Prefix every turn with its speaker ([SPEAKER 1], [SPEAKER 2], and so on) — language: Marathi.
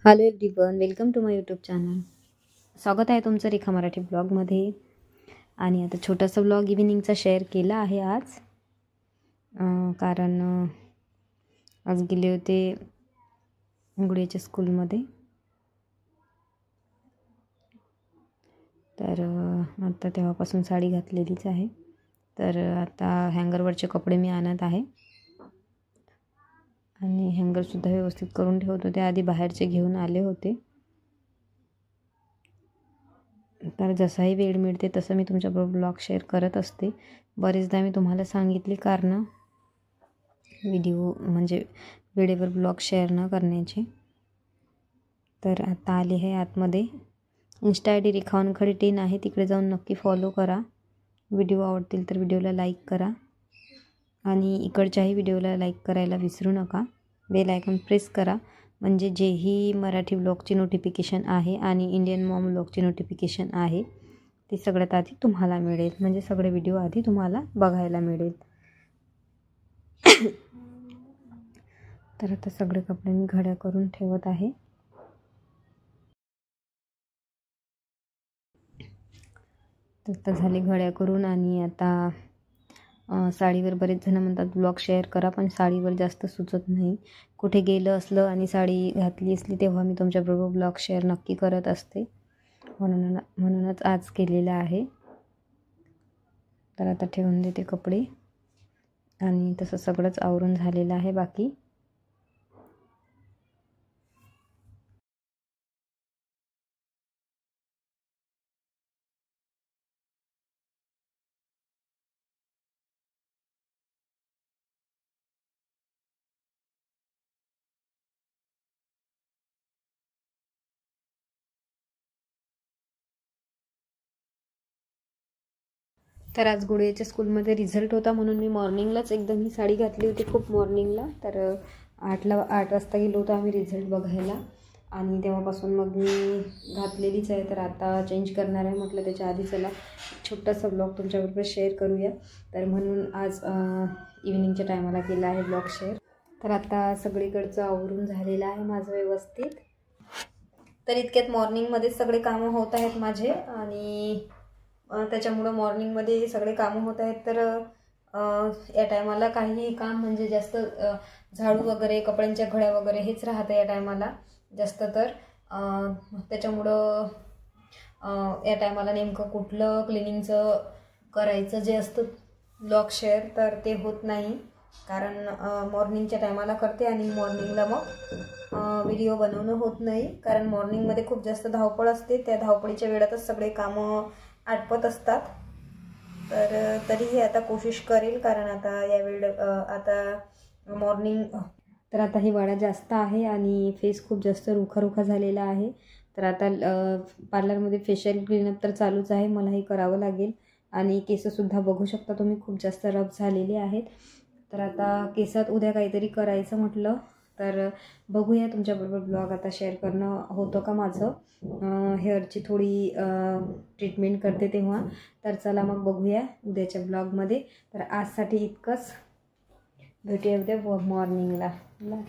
[SPEAKER 1] Hello everyone, welcome to my YouTube channel. स्वागत आहे तुमचं रेखा मराठी ब्लॉगमध्ये. आणि आता छोटासा ब्लॉग इव्हिनिंगचा शेअर केला आहे आज, कारण आज गेले होते गुडियाच्या स्कूलमध्ये. तर आता तेव्हापासून साडी घातलेलीच आहे. तर आता हँगरवरचे कपडे मी आणत आहे आणि हँगरसुद्धा व्यवस्थित करून ठेवत होते. आधी बाहेरचे घेऊन आले होते. तर जसाही वेळ मिळते तसं मी तुमच्याबरोबर ब्लॉग शेअर करत असते. बरेचदा मी तुम्हाला सांगितली कारणं व्हिडिओ म्हणजे वेळेवर ब्लॉग शेअर न करण्याचे. तर आता आले आहे आतमध्ये. इंस्टा ID रेखा वानखडे 10 आहे, तिकडे जाऊन नक्की फॉलो करा. व्हिडिओ आवडतील तर व्हिडिओला लाईक करा आणि इकडच्याही व्हिडिओला लाईक करायला विसरू नका. बेल आयकॉन प्रेस करा, म्हणजे जेही मराठी ब्लॉगची नोटिफिकेशन आहे आणि इंडियन मॉम ब्लॉगची नोटिफिकेशन आहे ती सगळ्यात आधी तुम्हाला मिळेल. म्हणजे सगळे व्हिडिओ आधी तुम्हाला बघायला मिळेल. तर आता सगळे कपडे मी घड्या करून ठेवत आहे. तर झाले घड्या करून. आणि आता साडीवर बरेच जण म्हणतात ब्लॉग शेअर करा, पण साडीवर जास्त सुचत नाही. कुठे गेलं असलं आणि साडी घातली असली तेव्हा मी तुमच्याबरोबर ब्लॉग शेअर नक्की करत असते. म्हणूनच आज केलेलं आहे. तर आता ठेवून देते कपडे. आणि तसं सगळंच आवरून झालेलं आहे बाकी. तर आज गुडियाच्या स्कूलमध्ये रिझल्ट होता, म्हणून मी मॉर्निंगलाच एकदम ही साडी घातली होती, खूप मॉर्निंगला. तर 8 वाजता गेलो होतो आम्ही रिझल्ट बघायला. आणि तेव्हापासून मग मी घातलेलीच आहे. तर आता चेंज करणार आहे. म्हटलं त्याच्या आधी चला छोटासा ब्लॉग तुमच्याबरोबर शेअर करूया. तर म्हणून आज इव्हिनिंगच्या टायमाला केला आहे ब्लॉग शेअर. तर आता सगळीकडचं आवरून झालेलं आहे माझं व्यवस्थित. तर इतक्यात मॉर्निंगमध्ये सगळे कामं होत आहेत माझे. आणि त्याच्यामुळं मॉर्निंगमध्ये सगळे कामं होत आहेत. तर या टायमाला काहीही काम म्हणजे जास्त झाडू वगैरे, कपड्यांच्या घड्या वगैरे हेच राहतं या टायमाला जास्त. तर त्याच्यामुळं या टायमाला नेमकं कुठलं क्लिनिंगचं करायचं जे असतं ब्लॉग शेअर तर ते होत नाही. कारण मॉर्निंगच्या टायमाला करते आणि मॉर्निंगला मग व्हिडिओ बनवणं होत नाही. कारण मॉर्निंगमध्ये खूप जास्त धावपळ असते. त्या धावपळीच्या वेळातच सगळे कामं आटपत असतात. तर तरीही आता कोशिश करेल, कारण आता यावेळ आता मॉर्निंग. तर आता ही वाडा जास्त आहे आणि फेस खूप जास्त रुखा झालेला आहे. तर आता पार्लरमध्ये फेशियल क्लीनअप तर चालूच आहे, मलाही करावं लागेल. आणि केससुद्धा बघू शकता तुम्ही खूप जास्त रफ झालेले आहेत. तर आता केसात उद्या काहीतरी करायचं म्हटलं तर बघूया. तुमच्याबरोबर ब्लॉग आता शेअर करणं होतं का माझं. हेअरची थोडी ट्रीटमेंट करते तेव्हा. तर चला मग बघूया उद्याच्या ब्लॉगमध्ये. तर आजसाठी इतकंच. भेटूया उद्या मॉर्निंगला. बाय.